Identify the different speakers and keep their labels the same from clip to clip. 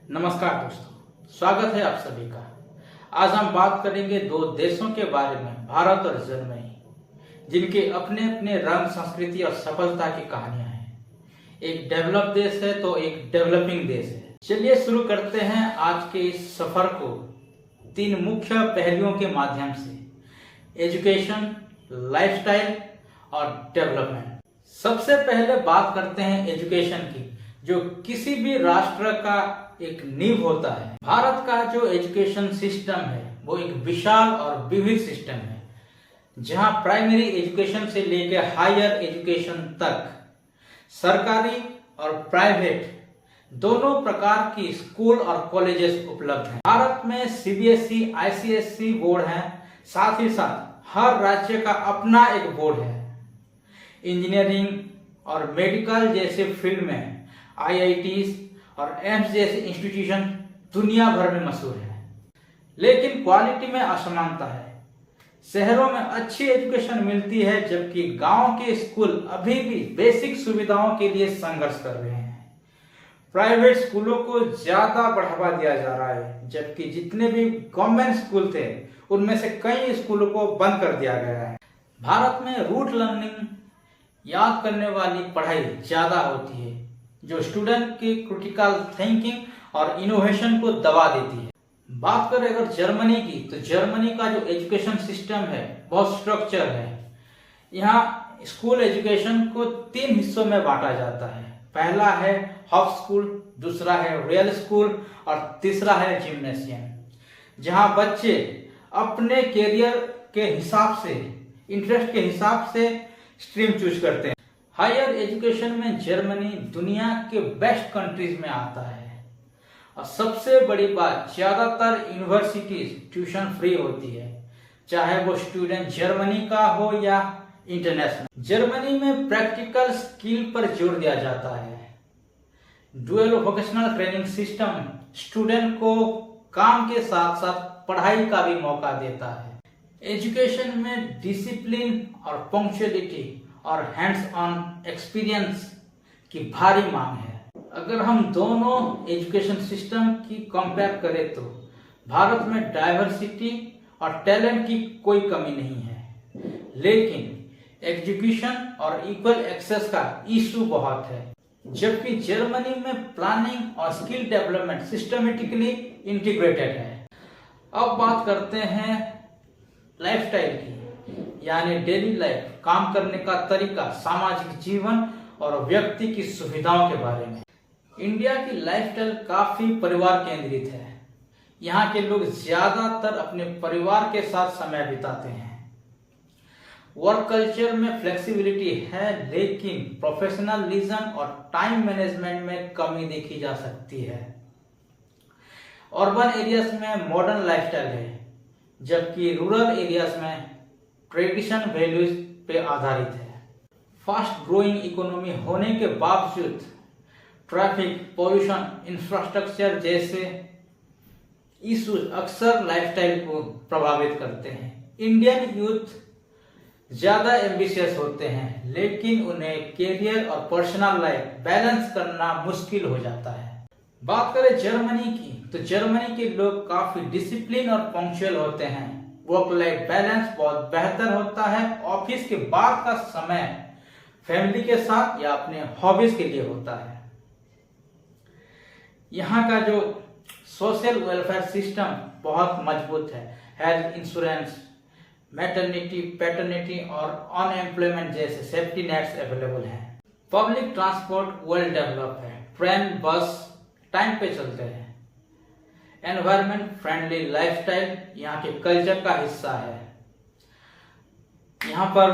Speaker 1: नमस्कार दोस्तों, स्वागत है आप सभी का। आज हम बात करेंगे दो देशों के बारे में, भारत और जर्मनी, जिनके अपने अपने रंग, संस्कृति और सफलता की कहानियां हैं। एक डेवलप देश है तो एक डेवलपिंग देश है। चलिए शुरू करते हैं आज के इस सफर को तीन मुख्य पहलुओं के माध्यम से: एजुकेशन, लाइफस्टाइल और डेवलपमेंट। सबसे पहले बात करते हैं एजुकेशन की, जो किसी भी राष्ट्र का एक नींव होता है। भारत का जो एजुकेशन सिस्टम है वो एक विशाल और विविध सिस्टम है, जहां प्राइमरी एजुकेशन से लेकर हायर एजुकेशन तक सरकारी और प्राइवेट दोनों प्रकार की स्कूल और कॉलेजेस उपलब्ध हैं। भारत में सीबीएसई, आईसीएसई बोर्ड हैं, साथ ही साथ हर राज्य का अपना एक बोर्ड है। इंजीनियरिंग और मेडिकल जैसे फील्ड में आईआईटीज और एम्स जैसे इंस्टीट्यूशन दुनिया भर में मशहूर है, लेकिन क्वालिटी में असमानता है। शहरों में अच्छी एजुकेशन मिलती है, जबकि गांव के स्कूल अभी भी बेसिक सुविधाओं के लिए संघर्ष कर रहे हैं। प्राइवेट स्कूलों को ज्यादा बढ़ावा दिया जा रहा है, जबकि जितने भी गवर्नमेंट स्कूल थे उनमें से कई स्कूलों को बंद कर दिया गया है। भारत में रूट लर्निंग, याद करने वाली पढ़ाई ज्यादा होती है, जो स्टूडेंट की क्रिटिकल थिंकिंग और इनोवेशन को दबा देती है। बात करें अगर जर्मनी की, तो जर्मनी का जो एजुकेशन सिस्टम है बहुत स्ट्रक्चर है। यहाँ स्कूल एजुकेशन को तीन हिस्सों में बांटा जाता है। पहला है हाफ स्कूल, दूसरा है रियल स्कूल और तीसरा है जिम्नेशियम, जहाँ बच्चे अपने कैरियर के हिसाब से, इंटरेस्ट के हिसाब से स्ट्रीम चूज करते हैं। हायर एजुकेशन में जर्मनी दुनिया के बेस्ट कंट्रीज में आता है, और सबसे बड़ी बात, ज्यादातर यूनिवर्सिटीज ट्यूशन फ्री होती है, चाहे वो स्टूडेंट जर्मनी का हो या इंटरनेशनल। जर्मनी में प्रैक्टिकल स्किल पर जोर दिया जाता है। Dual vocational training system student को काम के साथ साथ पढ़ाई का भी मौका देता है। एजुकेशन में डिसिप्लिन और पंक्चुअलिटी और हैंड्स ऑन एक्सपीरियंस की भारी मांग है। अगर हम दोनों एजुकेशन सिस्टम की कंपेयर करें तो भारत में डाइवर्सिटी और टैलेंट की कोई कमी नहीं है, लेकिन एजुकेशन और इक्वल एक्सेस का इशू बहुत है। जबकि जर्मनी में प्लानिंग और स्किल डेवलपमेंट सिस्टमेटिकली इंटीग्रेटेड है। अब बात करते हैं लाइफस्टाइल की, यानी डेली लाइफ, काम करने का तरीका, सामाजिक जीवन और व्यक्ति की सुविधाओं के बारे में। इंडिया की लाइफस्टाइल काफी परिवार केंद्रित है। यहाँ के लोग ज्यादातर अपने परिवार के साथ समय बिताते हैं। वर्क कल्चर में फ्लेक्सिबिलिटी है, लेकिन प्रोफेशनलिज्म और टाइम मैनेजमेंट में कमी देखी जा सकती है। अर्बन एरियाज में मॉडर्न लाइफस्टाइल है, जबकि रूरल एरियाज में ट्रेडिशन वैल्यूज पे आधारित है। फास्ट ग्रोइंग इकोनॉमी होने के बावजूद ट्रैफिक, पोल्यूशन, इंफ्रास्ट्रक्चर जैसे इश्यूज अक्सर लाइफस्टाइल को प्रभावित करते हैं। इंडियन यूथ ज्यादा एम्बिशियस होते हैं, लेकिन उन्हें कैरियर और पर्सनल लाइफ बैलेंस करना मुश्किल हो जाता है। बात करें जर्मनी की, तो जर्मनी के लोग काफी डिसिप्लिन और पंक्चुअल होते हैं। वर्क लाइफ बैलेंस बहुत बेहतर होता है। ऑफिस के बाद का समय फैमिली के साथ या अपने हॉबीज के लिए होता है। यहाँ का जो सोशल वेलफेयर सिस्टम बहुत मजबूत है। हेल्थ इंश्योरेंस, मैटरनिटी, पैटर्निटी और अनएम्प्लॉयमेंट जैसे सेफ्टी नेट्स अवेलेबल हैं। पब्लिक ट्रांसपोर्ट वेल डेवलप है। ट्रेन, बस टाइम पे चलते हैं। एनवायरमेंट फ्रेंडली लाइफस्टाइल यहाँ के कल्चर का हिस्सा है। यहाँ पर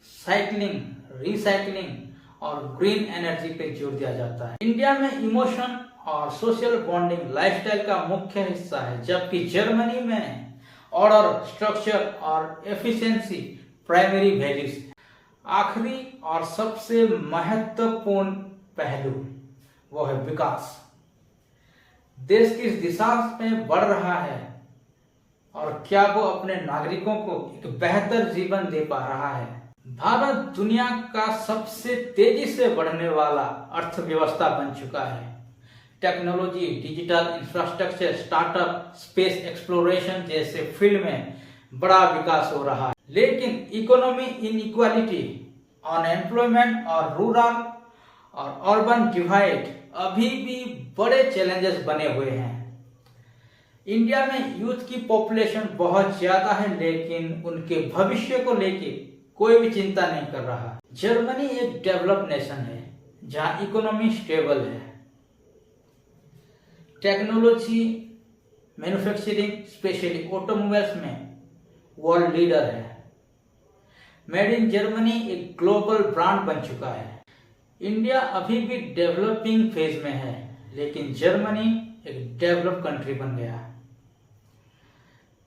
Speaker 1: साइकिलिंग, रिसाइकलिंग और ग्रीन एनर्जी पे जोर दिया जाता है। इंडिया में इमोशन और सोशल बॉन्डिंग लाइफस्टाइल का मुख्य हिस्सा है, जबकि जर्मनी में ऑर्डर, स्ट्रक्चर और एफिशिएंसी प्राइमरी वैल्यूज। आखिरी और सबसे महत्वपूर्ण पहलू वो है विकास। देश किस दिशा में बढ़ रहा है और क्या वो अपने नागरिकों को एक बेहतर जीवन दे पा रहा है। भारत दुनिया का सबसे तेजी से बढ़ने वाला अर्थव्यवस्था बन चुका है। Technology, digital infrastructure, startup, space exploration जैसे फील्ड में बड़ा विकास हो रहा है। लेकिन इकोनॉमी इनइक्वालिटी, अनएम्प्लॉयमेंट और रूरल और अर्बन डिवाइड अभी भी बड़े चैलेंजेस बने हुए हैं। इंडिया में यूथ की पॉपुलेशन बहुत ज्यादा है, लेकिन उनके भविष्य को लेके कोई भी चिंता नहीं कर रहा। जर्मनी एक डेवलप्ड नेशन है जहां इकोनॉमी स्टेबल है, टेक्नोलॉजी, मैन्युफैक्चरिंग, स्पेशली ऑटोमोबाइल्स में वर्ल्ड लीडर है। मेड इन जर्मनी एक ग्लोबल ब्रांड बन चुका है। इंडिया अभी भी डेवलपिंग फेज में है, लेकिन जर्मनी एक डेवलप कंट्री बन गया।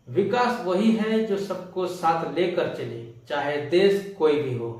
Speaker 1: विकास वही है जो सबको साथ लेकर चले, चाहे देश कोई भी हो।